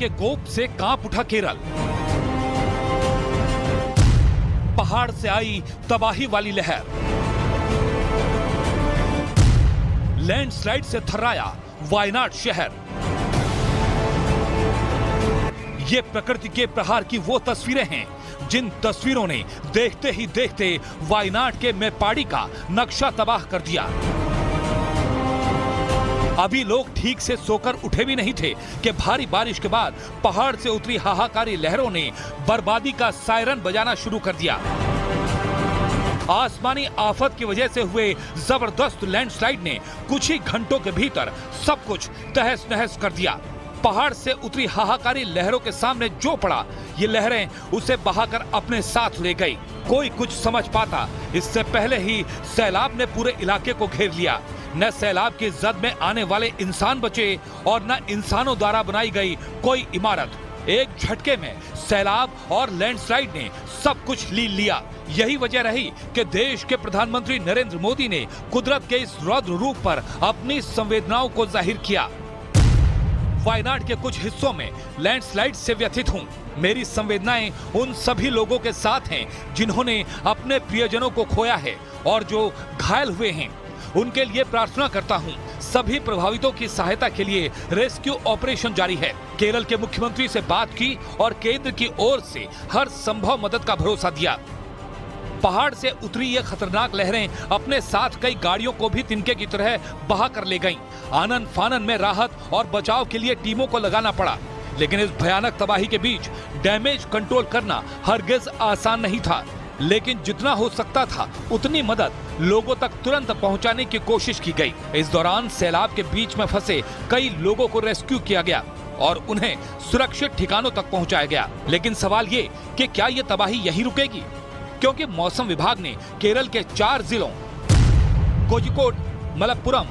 के कोप से कांप उठा केरल। पहाड़ से आई तबाही वाली लहर, लैंडस्लाइड से थर्राया वायनाड शहर। ये प्रकृति के प्रहार की वो तस्वीरें हैं जिन तस्वीरों ने देखते ही देखते वायनाड के मेप्पाडी का नक्शा तबाह कर दिया। अभी लोग ठीक से सोकर उठे भी नहीं थे कि भारी बारिश के बाद पहाड़ से उतरी हाहाकारी लहरों ने बर्बादी का सायरन बजाना शुरू कर दिया। आसमानी आफत की वजह से हुए जबरदस्त लैंडस्लाइड ने कुछ ही घंटों के भीतर सब कुछ तहस नहस कर दिया। पहाड़ से उतरी हाहाकारी लहरों के सामने जो पड़ा, ये लहरें उसे बहाकर अपने साथ ले गई। कोई कुछ समझ पाता इससे पहले ही सैलाब ने पूरे इलाके को घेर लिया। न सैलाब की जद में आने वाले इंसान बचे और न इंसानों द्वारा बनाई गई कोई इमारत। एक झटके में सैलाब और लैंडस्लाइड ने सब कुछ लीन लिया। यही वजह रही कि देश के प्रधानमंत्री नरेंद्र मोदी ने कुदरत के इस रौद्र रूप पर अपनी संवेदनाओं को जाहिर किया। वायनाड के कुछ हिस्सों में लैंडस्लाइड से व्यथित हूँ। मेरी संवेदनाएं उन सभी लोगों के साथ हैं जिन्होंने अपने प्रियजनों को खोया है और जो घायल हुए हैं। उनके लिए प्रार्थना करता हूं। सभी प्रभावितों की सहायता के लिए रेस्क्यू ऑपरेशन जारी है। केरल के मुख्यमंत्री से बात की और केंद्र की ओर से हर संभव मदद का भरोसा दिया। पहाड़ से उतरी ये खतरनाक लहरें अपने साथ कई गाड़ियों को भी तिनके की तरह बहा कर ले गईं। आनन फानन में राहत और बचाव के लिए टीमों को लगाना पड़ा, लेकिन इस भयानक तबाही के बीच डैमेज कंट्रोल करना हरगिज आसान नहीं था। लेकिन जितना हो सकता था उतनी मदद लोगों तक तुरंत पहुंचाने की कोशिश की गई। इस दौरान सैलाब के बीच में फंसे कई लोगों को रेस्क्यू किया गया और उन्हें सुरक्षित ठिकानों तक पहुंचाया गया। लेकिन सवाल ये कि क्या ये तबाही यहीं रुकेगी? क्योंकि मौसम विभाग ने केरल के 4 जिलों कोझिकोड, मलप्पुरम,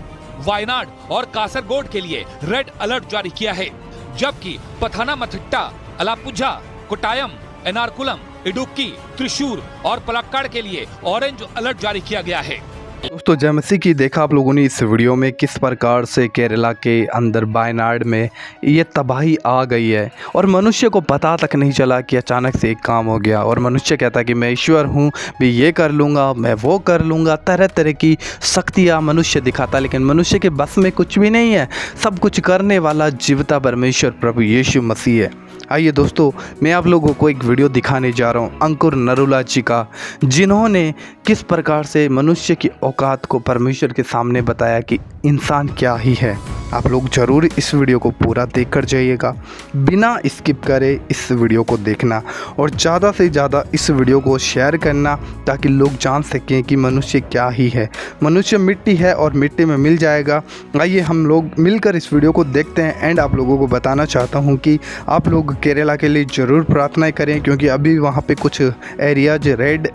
वायनाड और कासरगोड के लिए रेड अलर्ट जारी किया है, जबकि पथानामथिट्टा, अलापुझा, कोट्टायम, एर्नाकुलम, इडुक्की, त्रिशूर और पलक्कड़ के लिए ऑरेंज अलर्ट जारी किया गया है। दोस्तों, जैसे कि देखा आप लोगों ने इस वीडियो में किस प्रकार से केरला के अंदर वायनाड में ये तबाही आ गई है और मनुष्य को पता तक नहीं चला कि अचानक से एक काम हो गया और मनुष्य कहता कि मैं ईश्वर हूँ, भी ये कर लूँगा, मैं वो कर लूँगा, तरह तरह की शक्तियाँ मनुष्य दिखाता, लेकिन मनुष्य के बस में कुछ भी नहीं है। सब कुछ करने वाला जीवता परमेश्वर प्रभु यीशु मसीह है। आइए दोस्तों, मैं आप लोगों को एक वीडियो दिखाने जा रहा हूँ अंकुर नरूला जी का, जिन्होंने किस प्रकार से मनुष्य की औकात को परमेश्वर के सामने बताया कि इंसान क्या ही है। आप लोग ज़रूर इस वीडियो को पूरा देख कर जाइएगा, बिना स्किप करे इस वीडियो को देखना और ज़्यादा से ज़्यादा इस वीडियो को शेयर करना ताकि लोग जान सकें कि मनुष्य क्या ही है। मनुष्य मिट्टी है और मिट्टी में मिल जाएगा। आइए हम लोग मिलकर इस वीडियो को देखते हैं। एंड आप लोगों को बताना चाहता हूँ कि आप लोग केरला के लिए ज़रूर प्रार्थनाएँ करें, क्योंकि अभी वहाँ पर कुछ एरियाज रेड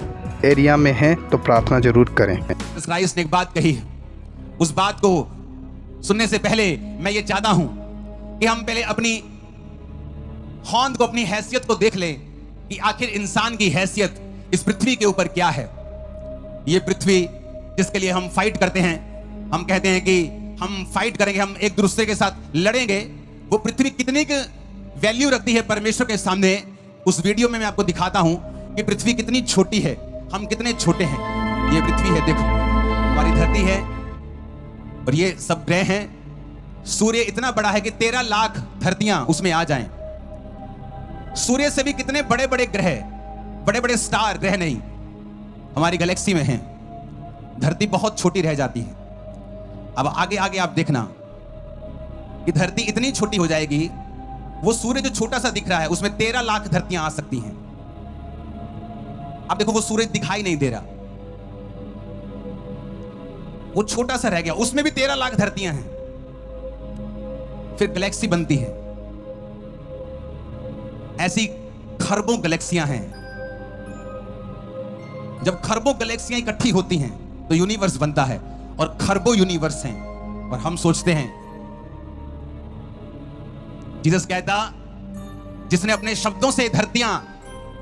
एरिया में हैं, तो प्रार्थना ज़रूर करें। क्राइस्ट ने एक बात कही, उस बात को सुनने से पहले मैं ये चाहता हूं कि हम पहले अपनी होंद को, अपनी हैसियत को देख लें कि आखिर इंसान की हैसियत इस पृथ्वी के ऊपर क्या है। ये पृथ्वी जिसके लिए हम फाइट करते हैं, हम कहते हैं कि हम फाइट करेंगे, हम एक दूसरे के साथ लड़ेंगे, वो पृथ्वी कितनी वैल्यू रखती है परमेश्वर के सामने। उस वीडियो में मैं आपको दिखाता हूं कि पृथ्वी कितनी छोटी है, हम कितने छोटे हैं। ये पृथ्वी है, देखो हमारी धरती है और ये सब ग्रह हैं। सूर्य इतना बड़ा है कि 13 लाख धरतियां उसमें आ जाएं। सूर्य से भी कितने बड़े बड़े ग्रह, बड़े बड़े स्टार, ग्रह नहीं, हमारी गैलेक्सी में हैं। धरती बहुत छोटी रह जाती है। अब आगे आगे आप देखना कि धरती इतनी छोटी हो जाएगी, वो सूर्य जो छोटा सा दिख रहा है उसमें 13 लाख धरतियां आ सकती हैं। अब देखो वो सूरज दिखाई नहीं दे रहा, वो छोटा सा रह गया, उसमें भी 13 लाख धरतियां हैं। फिर गैलेक्सी बनती है, ऐसी खरबों गैलेक्सियां हैं। जब खरबों गैलेक्सियां इकट्ठी होती हैं तो यूनिवर्स बनता है और खरबों यूनिवर्स हैं। और हम सोचते हैं, जीसस कहता, जिसने अपने शब्दों से धरतियां,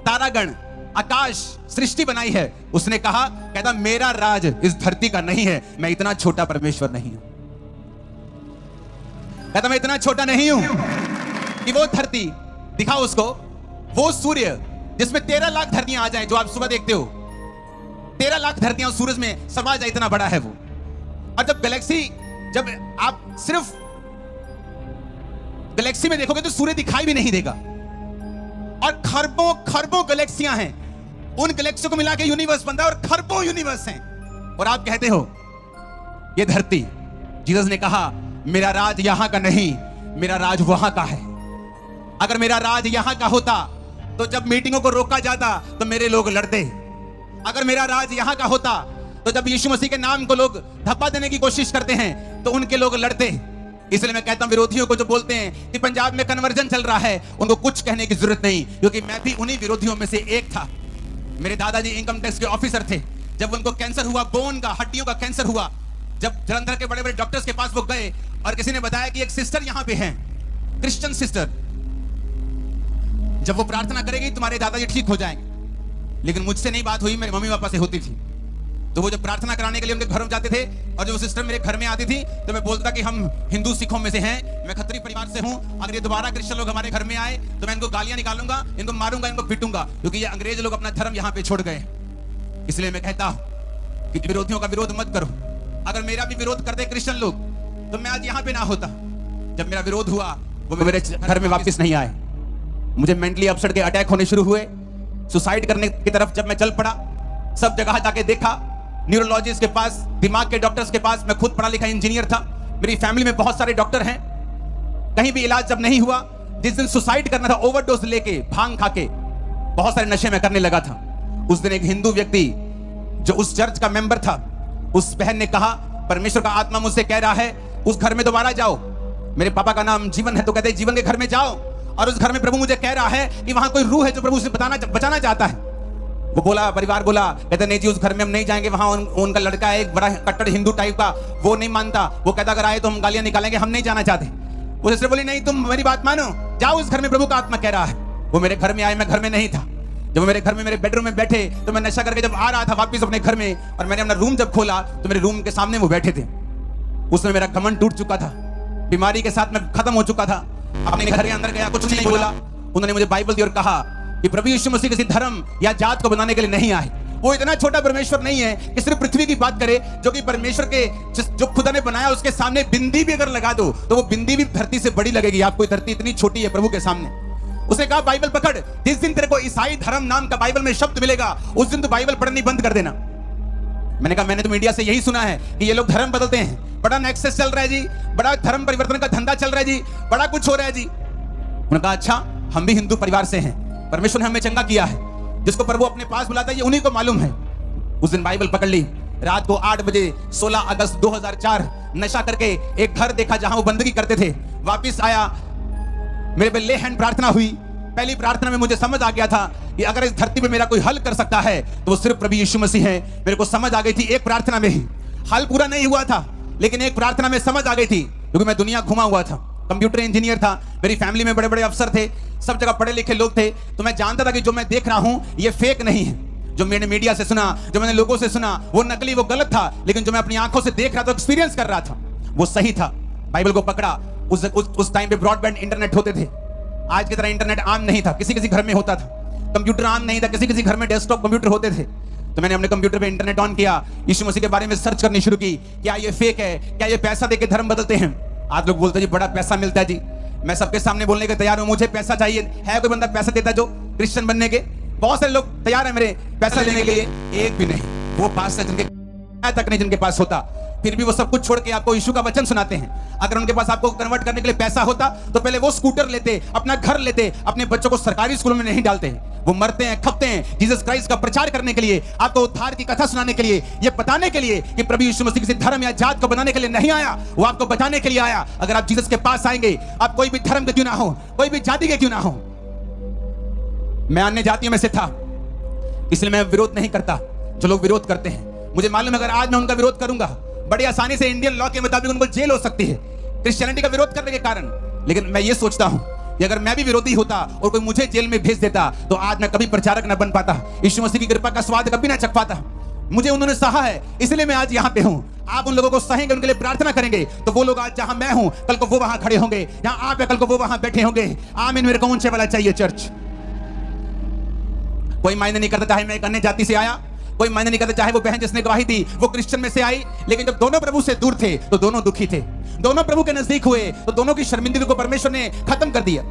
तारागण, आकाश, सृष्टि बनाई है, उसने कहा, कहता मेरा राज इस धरती का नहीं है, मैं इतना छोटा परमेश्वर नहीं हूं। कहता मैं इतना छोटा नहीं हूं। कि वो धरती दिखाओ उसको, वो सूर्य जिसमें 13 लाख धरतियां आ जाएं, जो आप सुबह देखते हो 13 लाख धरतियां उस सूरज में समा जाए, इतना बड़ा है वो। और जब गैलेक्सी, जब आप सिर्फ गैलेक्सी में देखोगे तो सूर्य दिखाई भी नहीं देगा, और खरबों खरबों गैलेक्सियां हैं, उन गैलेक्सियों को मिला के यूनिवर्स बनता है, और खरबों यूनिवर्स हैं, और आप कहते हो ये धरती। जीसस ने कहा मेरा राज यहां का नहीं, मेरा राज वहां का है। अगर मेरा राज यहां का होता तो जब मीटिंगों को रोका जाता तो मेरे लोग लड़ते। अगर मेरा राज यहां का होता तो जब यीशु मसीह के नाम को लोग धप्पा देने की कोशिश करते हैं तो उनके लोग लड़ते। इसलिए मैं कहता हूं विरोधियों को जो बोलते हैं कि पंजाब में कन्वर्जन चल रहा है, उनको कुछ कहने की जरूरत नहीं, क्योंकि मैं भी उन्हीं विरोधियों में से एक था। मेरे दादाजी इनकम टैक्स के ऑफिसर थे। जब उनको कैंसर हुआ, बोन का, हड्डियों का कैंसर हुआ, जब जलंधर के बड़े बड़े डॉक्टर्स के पास वो गए और किसी ने बताया कि एक सिस्टर यहां पे है, क्रिश्चियन सिस्टर, जब वो प्रार्थना करेगी तुम्हारे दादाजी ठीक हो जाएंगे। लेकिन मुझसे नहीं बात हुई, मेरे मम्मी पापा से होती थी। तो वो जब प्रार्थना कराने के लिए उनके घर में जाते थे और जब वो सिस्टर मेरे घर में आती थी तो मैं बोलता कि हम हिंदू सिखों में से हैं, मैं खत्री परिवार से हूं, अगर ये दोबारा क्रिश्चियन लोग हमारे घर में आए तो मैं इनको गालियां निकालूंगा, इनको मारूंगा, इनको पीटूंगा, क्योंकि ये अंग्रेज लोग अपना धर्म यहां पे छोड़ गए। इसलिए मैं कहता हूं कि विरोधियों का विरोध मत करो। अगर मेरा भी विरोध करते क्रिश्चियन लोग तो मैं आज यहां पे ना होता। जब मेरा विरोध हुआ वो मेरे घर में वापस नहीं आए, मुझे मेंटली अपसेट के अटैक होने शुरू हुए, सुसाइड करने की तरफ जब मैं चल पड़ा, सब जगह जाके देखा, न्यूरोलॉजिस्ट के पास, दिमाग के डॉक्टर्स के पास, मैं खुद पढ़ा लिखा इंजीनियर था, मेरी फैमिली में बहुत सारे डॉक्टर हैं, कहीं भी इलाज जब नहीं हुआ। जिस दिन सुसाइड करना था, ओवरडोज लेके, भांग खा के, बहुत सारे नशे में करने लगा था, उस दिन एक हिंदू व्यक्ति जो उस चर्च का मेंबर था, उस बहन ने कहा परमेश्वर का आत्मा मुझसे कह रहा है उस घर में दोबारा जाओ। मेरे पापा का नाम जीवन है तो कहते जीवन के घर में जाओ, और उस घर में प्रभु मुझे कह रहा है कि वहां कोई रूह है जो प्रभु से बचाना चाहता है। वो बोला, परिवार बोला, कहते नहीं जी उस घर में हम नहीं जाएंगे, वहां उनका लड़का है एक बड़ा कट्टर हिंदू टाइप का, वो नहीं मानता, वो कहता अगर आए तो हम गालियां निकालेंगे, हम नहीं जाना चाहते। वो सिस्टर बोली नहीं तुम मेरी बात मानो, जाओ उस घर में प्रभु का आत्मा कह रहा है। वो मेरे घर में आए, मैं घर में नहीं था। जब वो मेरे घर में मेरे बेडरूम में बैठे तो मैं नशा करके जब आ रहा था वापस अपने घर में, और मैंने अपना रूम जब खोला तो मेरे रूम के सामने वो बैठे थे। उसमें मेरा घमंड टूट चुका था, बीमारी के साथ मैं खत्म हो चुका था। अपने घर के अंदर गया, कुछ नहीं बोला, उन्होंने मुझे बाइबल दी और कहा कि प्रभु यीशु मसीह किसी धर्म या जात को बनाने के लिए नहीं आए। वो इतना छोटा परमेश्वर नहीं है कि सिर्फ पृथ्वी की बात करे, जो कि परमेश्वर के जो खुदा ने बनाया उसके सामने बिंदी भी अगर लगा दो तो वो बिंदी भी धरती से बड़ी लगेगी। आपको धरती इतनी छोटी है प्रभु के सामने। उसने कहा बाइबल पकड़, जिस दिन तेरे को ईसाई धर्म नाम का बाइबल में शब्द मिलेगा उस दिन तो बाइबल पढ़नी बंद कर देना। मैंने कहा मैंने तो मीडिया से यही सुना है कि ये लोग धर्म बदलते हैं, बड़ा नेक्सस चल रहा है जी, बड़ा धर्म परिवर्तन का धंधा चल रहा है जी, बड़ा कुछ हो रहा है जी। उन्होंने कहा अच्छा, हम भी हिंदू परिवार से हैं, परमेश्वर ने हमें चंगा किया है, जिसको प्रभु अपने पास बुलाता है ये उन्हीं को मालूम है। उस दिन बाइबल पकड़ ली, रात को 8 बजे 16 अगस्त 2004 नशा करके एक घर देखा जहां वो बंदगी करते थे, वापिस आया, मेरे पे ले हैंड प्रार्थना हुई। पहली प्रार्थना में मुझे समझ आ गया था कि अगर इस धरती पे मेरा कोई हल कर सकता है तो वो सिर्फ प्रभु यीशु मसीह है। मेरे को समझ आ गई थी एक प्रार्थना में ही, हल पूरा नहीं हुआ था लेकिन एक प्रार्थना में समझ आ गई थी, क्योंकि मैं दुनिया घुमा हुआ था, कंप्यूटर इंजीनियर था, मेरी फैमिली में बड़े बड़े अफसर थे, सब जगह पढ़े लिखे लोग थे, तो मैं जानता था कि जो मैं देख रहा हूं ये फेक नहीं है। जो मैंने मीडिया से सुना, जो मैंने लोगों से सुना, वो नकली, वो गलत था, लेकिन जो मैं अपनी आंखों से देख रहा था, एक्सपीरियंस कर रहा था, वो सही था। बाइबल को पकड़ा। उस टाइम पे ब्रॉडबैंड इंटरनेट होते थे, आज की तरह इंटरनेट आम नहीं था, किसी किसी घर में होता था। कंप्यूटर आम नहीं था, किसी किसी घर में डेस्कटॉप कंप्यूटर होते थे। तो मैंने अपने कंप्यूटर पे इंटरनेट ऑन किया, यीशु मसीह के बारे में सर्च करनी शुरू की, क्या ये फेक है, क्या ये पैसा देके धर्म बदलते हैं। आज लोग बोलते हैं जी बड़ा पैसा मिलता है जी, मैं सबके सामने बोलने के तैयार हूं, मुझे पैसा चाहिए। है कोई बंदा पैसा देता जो क्रिश्चियन बनने के? बहुत सारे लोग तैयार है मेरे पैसा लेने के लिए, एक भी नहीं। वो पास जिनके तक नहीं जिनके पास होता, फिर भी वो सब कुछ छोड़ के आपको यीशु का वचन सुनाते हैं। अगर उनके पास आपको कन्वर्ट करने के लिए पैसा होता तो पहले वो स्कूटर लेते, अपना घर लेते, अपने बच्चों को सरकारी स्कूलों में नहीं डालते। वो मरते हैं, खपते हैं जीसस क्राइस्ट का प्रचार करने के लिए, आपको उद्धार की कथा सुनाने के लिए, ये बताने के लिए कि प्रभु यीशु मसीह किसी धर्म या जात को बनाने के लिए नहीं आया, वो आपको बचाने के लिए आया। अगर आप जीसस के पास आएंगे, आप कोई भी धर्म के क्यों ना हो, कोई भी जाति के क्यों ना हो। मैं अन्य जातियों में से था, इसलिए मैं विरोध नहीं करता जो लोग विरोध करते हैं। मुझे मालूम है अगर आज मैं उनका विरोध करूंगा बड़ी आसानी से इंडियन लॉ के मुताबिक उनको जेल हो सकती है क्रिश्चियनिटी का विरोध करने के कारण। लेकिन मैं ये सोचता हूं कि अगर मैं भी विरोधी होता और कोई मुझे जेल में भेज देता तो आज मैं कभी प्रचारक न बन पाता, यीशु मसीह की कृपा का स्वाद कभी ना चख पाता। मुझे उन्होंने सहा है, इसलिए मैं आज यहां पे हूं। आप उन लोगों को सहेंगे, उनके लिए प्रार्थना करेंगे, तो वो लोग आज जहां मैं हूं कल को वो वहां खड़े होंगे, जहां आप है कल को वो वहां बैठे होंगे। आमीन। मेरे को ऊंचे वाला चाहिए चर्च। कोई मायने नहीं करता चाहे मैं एक अन्य जाति से आया, कोई मायने नहीं करता चाहे वो बहन जिसने गवाही दी वो क्रिश्चियन में से आई, लेकिन जब दोनों प्रभु से दूर थे तो दोनों दुखी थे। दोनों प्रभु के नजदीक हुए तो दोनों की शर्मिंदगी को परमेश्वर ने खत्म कर दिया।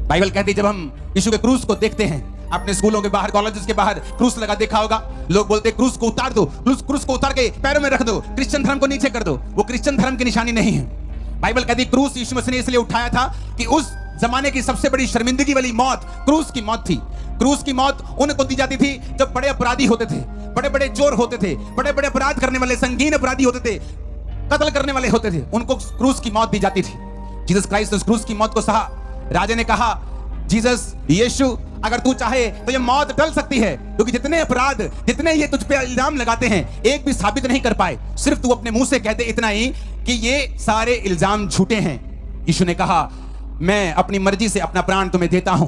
बाइबल कहती है जब हम यीशु के क्रूस को देखते हैं, अपने स्कूलों के बाहर, कॉलेजेस के बाहर क्रूस लगा देखा होगा, लोग बोलते हैं क्रूस को उतार दो, क्रूस को उतार के पैरों में रख दो, क्रिश्चियन धर्म को नीचे कर दो। वो क्रिश्चियन धर्म की निशानी नहीं है। बाइबल कहती है क्रूस यीशु मसीह ने इसलिए उठाया था कि उस जमाने की सबसे बड़ी शर्मिंदगी वाली मौत क्रूस की मौत थी। क्रूस की मौत उनको दी जाती थी जब बड़े अपराधी होते थे, बड़े बड़े चोर होते थे, बड़े बड़े अपराध करने वाले, संगीन अपराधी होते थे, कत्ल करने वाले होते थे, उनको क्रूस की मौत दी जाती थी। जीसस क्राइस्ट उस क्रूस की मौत को सहा। राजा ने कहा, जीसस, यीशु, अगर तू चाहे तो ये मौत टल सकती है, क्योंकि जितने अपराध, जितने ये तुझ पे इल्जाम लगाते हैं, एक भी साबित नहीं कर पाए। सिर्फ तू अपने मुंह से कह दे इतना ही कि ये सारे इल्जाम झूठे हैं। यीशु ने कहा, मैं अपनी मर्जी से अपना प्राण तुम्हें देता हूं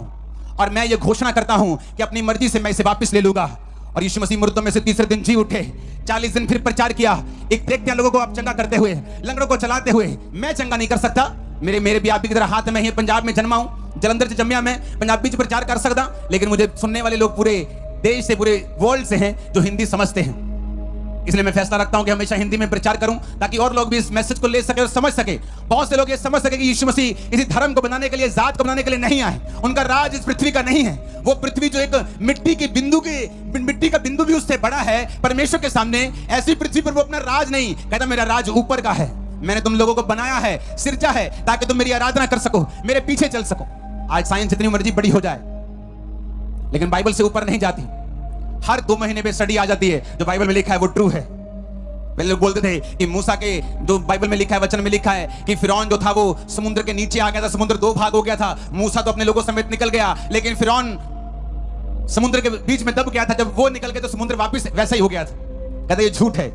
और मैं ये घोषणा करता हूं कि अपनी मर्जी से मैं इसे वापस ले लूंगा। और यीशु मसीह मुर्दों में से तीसरे दिन जी उठे। 40 दिन फिर प्रचार किया। एक देखते हैं लोगों को आप चंगा करते हुए, लंगड़ों को चलाते हुए। मैं चंगा नहीं कर सकता, मेरे भी आपकी तरह हाथ में ही पंजाब में जन्मा हूं, जलंधर से जम्मिया, मैं पंजाबी से प्रचार कर सकता, लेकिन मुझे सुनने वाले लोग पूरे देश से, पूरे वर्ल्ड से हैं जो हिंदी समझते हैं। इसलिए मैं फैसला रखता हूं कि हमेशा हिंदी में प्रचार करूं ताकि और लोग भी इस मैसेज को ले सके और समझ सके। बहुत से लोग ये समझ सके कि यीशु मसीह इसी धर्म को बनाने के लिए, जात को बनाने के लिए नहीं आए। उनका राज इस पृथ्वी का नहीं है। वो पृथ्वी जो एक मिट्टी का बिंदु भी उससे बड़ा है परमेश्वर के सामने, ऐसी पृथ्वी पर वो अपना राज नहीं कहता, मेरा राज ऊपर का है। मैंने तुम लोगों को बनाया है, सिरजा है, ताकि तुम मेरी आराधना कर सको, मेरे पीछे चल सको। आज साइंस जितनी मर्जी बड़ी हो जाए, लेकिन बाइबल से ऊपर नहीं जाती। हर 2 महीने में स्टडी आ जाती है, जो बाइबल में लिखा है वो ट्रू है। पहले लोग बोलते थे कि मूसा के जो बाइबल में लिखा है, वचन में लिखा है कि फिरौन जो था वो समुद्र के नीचे आ गया था, समुद्र 2 भाग हो गया था। मूसा तो अपने लोगों समेत निकल गया, लेकिन फिरौन समुद्र के बीच में दब गया था। जब वो निकल गए तो समुद्र वापस वैसा ही हो गया था। कहते ये झूठ है।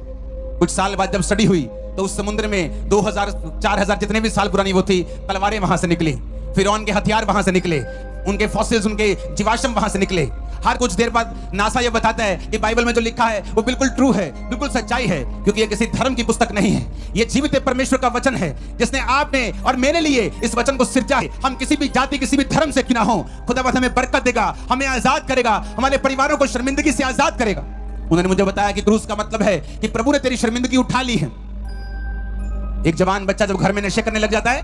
कुछ साल बाद जब स्टडी हुई तो उस समुद्र में 2000 4000 जितने भी साल पुरानी वो थी, तलवारें वहां से निकली, फिरौन के हथियार वहां से निकले, उनके फॉसिल्स, उनके जीवाश्म वहां से निकले। हर कुछ देर बाद नासा ये बताता है कि बाइबल में जो लिखा है वो बिल्कुल ट्रू है, बिल्कुल सच्चाई है, क्योंकि ये किसी धर्म की पुस्तक नहीं है। ये जीवित परमेश्वर का वचन है, जिसने आपने और मेरे लिए इस वचन को सिरजा है। हम किसी भी जाति, किसी भी धर्म से क्यों ना हो, खुदावंद हमें बरकत देगा, हमें आजाद करेगा, हमारे परिवारों को शर्मिंदगी से आजाद करेगा। उन्होंने मुझे बताया कि क्रूस का मतलब है कि प्रभु ने तेरी शर्मिंदगी उठा ली है। एक जवान बच्चा जब घर में नशे करने लग जाता है,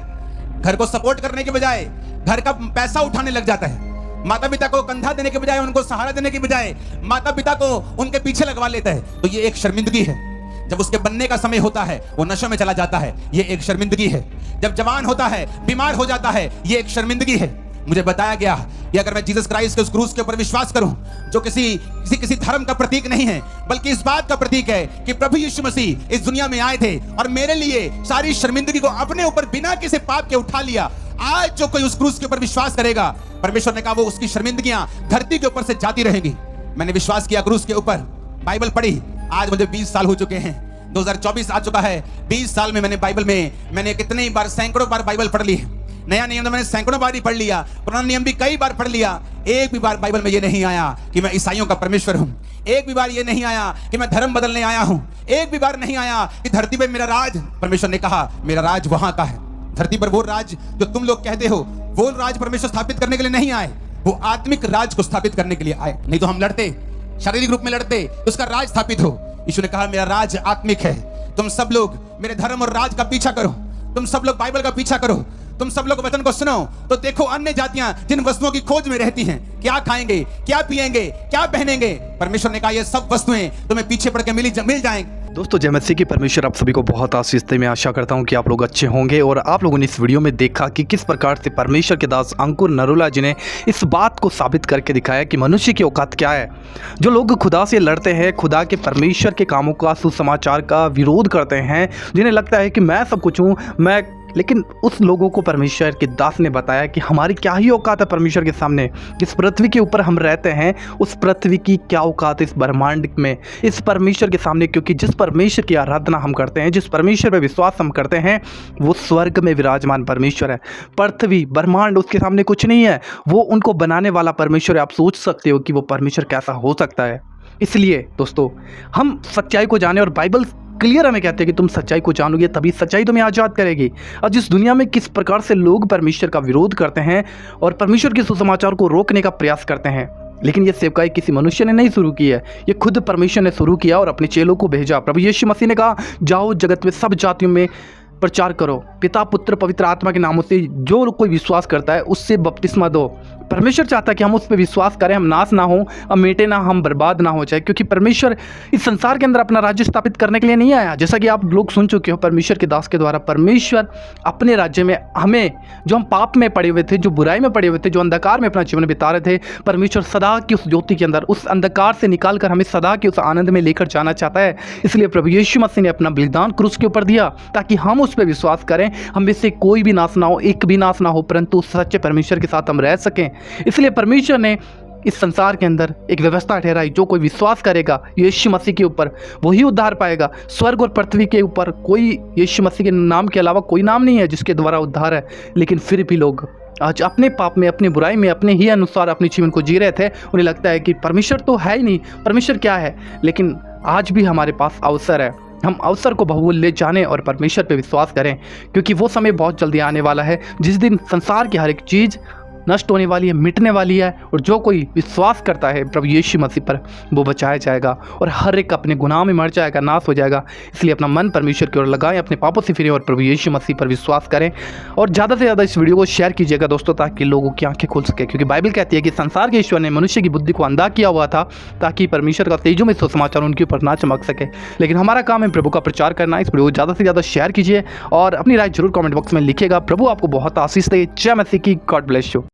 घर को सपोर्ट करने के बजाय घर का पैसा उठाने लग जाता है, माता पिता को कंधा देने के बजाय, उनको सहारा देने के बजाय माता पिता को उनके पीछे लगवा लेता है, तो ये एक शर्मिंदगी है। जब उसके बनने का समय होता है वो नशे में चला जाता है, ये एक शर्मिंदगी है। जब जवान होता है, बीमार हो जाता है, ये एक शर्मिंदगी है। मुझे बताया गया कि अगर मैं जीसस क्राइस्ट के उस क्रूस के ऊपर विश्वास करूं, जो किसी धर्म का प्रतीक नहीं है, बल्कि इस बात का प्रतीक है कि प्रभु यीशु मसीह इस दुनिया में आए थे और मेरे लिए सारी शर्मिंदगी को अपने ऊपर बिना किसी पाप के उठा लिया। आज जो कोई उस क्रूस के ऊपर विश्वास करेगा, परमेश्वर ने कहा वो उसकी शर्मिंदगियां धरती के ऊपर से जाती रहेंगी। मैंने विश्वास किया क्रूस के ऊपर, बाइबल पढ़ी, आज मुझे 20 साल हो चुके हैं, 2024 आ चुका है। 20 साल में मैंने कितने बार, सैकड़ों बार बाइबल पढ़ ली है। नया नियम तो मैंने सैकड़ों बार ही पढ़ लिया, पुराना नियम भी कई बार पढ़ लिया। एक भी बार बाइबल में ये नहीं आया कि मैं ईसाइयों का परमेश्वर हूं। एक भी बार ये नहीं आया कि मैं धर्म बदलने आया हूं। एक भी बार नहीं आया कि धरती पे मेरा राज, परमेश्वर ने कहा मेरा राज वहां का है। धरती पर वो राज जो तुम लोग कहते हो, वो राज परमेश्वर स्थापित करने के लिए नहीं आए, वो आत्मिक राज को स्थापित करने के लिए आए। नहीं तो हम लड़ते, शारीरिक रूप में लड़ते, उसका राज स्थापित हो। यीशु ने कहा मेरा राज आत्मिक है। तुम सब लोग मेरे धर्म और राज का पीछा करो, तुम सब लोग बाइबल का पीछा करो, तुम सब लोग वचन को सुनो। तो देखो अन्य जातियां जिन वस्तुओं की खोज में रहती हैं, क्या खाएंगे, क्या पिएंगे, क्या पहनेंगे, परमेश्वर ने कहा ये सब वस्तुएं तुम्हें पीछे पड़ के मिल जाएंगी। दोस्तों जय मसीह की परमेश्वर आप सभी को बहुत आशीष दे। मैं आशा करता हूं कि आप लोग अच्छे होंगे। और आप लोगों ने इस वीडियो में देखा कि किस प्रकार से परमेश्वर के दास अंकुर नरोला जी ने इस बात को साबित करके दिखाया कि मनुष्य की औकात क्या है। जो लोग खुदा से लड़ते हैं, खुदा के परमेश्वर के कामों का, सुसमाचार का विरोध करते हैं, जिन्हें लगता है कि मैं सब कुछ हूँ, लेकिन उस लोगों को परमेश्वर के दास ने बताया कि हमारी क्या ही औकात है परमेश्वर के सामने। जिस पृथ्वी के ऊपर हम रहते हैं, उस पृथ्वी की क्या औकात इस ब्रह्मांड में, इस परमेश्वर के सामने। क्योंकि जिस परमेश्वर की आराधना हम करते हैं, जिस परमेश्वर पर विश्वास हम करते हैं, वो स्वर्ग में विराजमान परमेश्वर है। पृथ्वी, ब्रह्मांड उसके सामने कुछ नहीं है। वो उनको बनाने वाला परमेश्वर है। आप सोच सकते हो कि वो परमेश्वर कैसा हो सकता है। इसलिए दोस्तों हम सच्चाई को जाने, और बाइबल क्लियर हमें कहते हैं कि तुम सच्चाई को जानोगे तभी सच्चाई तुम्हें आज़ाद करेगी। आज इस दुनिया में किस प्रकार से लोग परमेश्वर का विरोध करते हैं और परमेश्वर के सुसमाचार को रोकने का प्रयास करते हैं, लेकिन ये सेवकाई किसी मनुष्य ने नहीं शुरू की है, ये खुद परमेश्वर ने शुरू किया और अपने चेलों को भेजा। प्रभु यीशु मसीह ने कहा, जाओ जगत में सब जातियों में प्रचार करो, पिता पुत्र पवित्र आत्मा के नामों से जो कोई विश्वास करता है उससे बपतिस्मा दो। परमेश्वर चाहता है कि हम उस पर विश्वास करें, हम नाश ना हो, हम मिटे ना, हम बर्बाद ना हो जाए, क्योंकि परमेश्वर इस संसार के अंदर अपना राज्य स्थापित करने के लिए नहीं आया। जैसा कि आप लोग सुन चुके हो परमेश्वर के दास के द्वारा, परमेश्वर अपने राज्य में हमें, जो हम पाप में पड़े हुए थे, जो बुराई में पड़े हुए थे, जो अंधकार में अपना जीवन बिता रहे थे, परमेश्वर सदा की उस ज्योति के अंदर, उस अंधकार से निकाल कर हमें सदा के उस आनंद में लेकर जाना चाहता है। इसलिए प्रभु यीशु मसीह ने अपना बलिदान क्रूस के ऊपर दिया ताकि हम उस पर विश्वास करें, हम में से कोई भी नाश ना हो, एक भी नाश ना हो, परंतु सच्चे परमेश्वर के साथ हम रह सकें। इसलिए परमेश्वर ने इस संसार के अंदर एक व्यवस्था ठहराई, जो कोई विश्वास करेगा यीशु मसीह के ऊपर वही उद्धार पाएगा। स्वर्ग और पृथ्वी के ऊपर कोई यीशु मसीह के नाम के अलावा कोई नाम नहीं है जिसके द्वारा उद्धार है। लेकिन फिर भी लोग आज अपने पाप में, अपनी बुराई में, अपने ही अनुसार अपने जीवन को जी रहे थे। उन्हें लगता है कि परमेश्वर तो है ही नहीं, परमेश्वर क्या है। लेकिन आज भी हमारे पास अवसर है, हम अवसर को बहुमूल्य जानें और परमेश्वर पे विश्वास करें, क्योंकि वो समय बहुत जल्दी आने वाला है जिस दिन संसार की हर एक चीज़ नष्ट होने वाली है, मिटने वाली है, और जो कोई विश्वास करता है प्रभु यीशु मसीह पर वो बचाया जाएगा और हर एक अपने गुनाह में मर जाएगा, नाश हो जाएगा। इसलिए अपना मन परमेश्वर की ओर लगाएं, अपने पापों से फिरें और प्रभु यीशु मसीह पर विश्वास करें, और ज़्यादा से ज़्यादा इस वीडियो को शेयर कीजिएगा दोस्तों, ताकि लोगों की आंखें खुल सके। क्योंकि बाइबल कहती है कि संसार के ईश्वर ने मनुष्य की बुद्धि को अंधा किया हुआ था ताकि परमेश्वर का तेजों में सुसमाचार उनके ऊपर ना चमक सके। लेकिन हमारा काम है प्रभु का प्रचार करना। इस वीडियो को ज़्यादा से ज़्यादा शेयर कीजिए और अपनी राय जरूर कमेंट बॉक्स में लिखिएगा। प्रभु आपको बहुत आशीष दे। जय मसीह की। God bless you.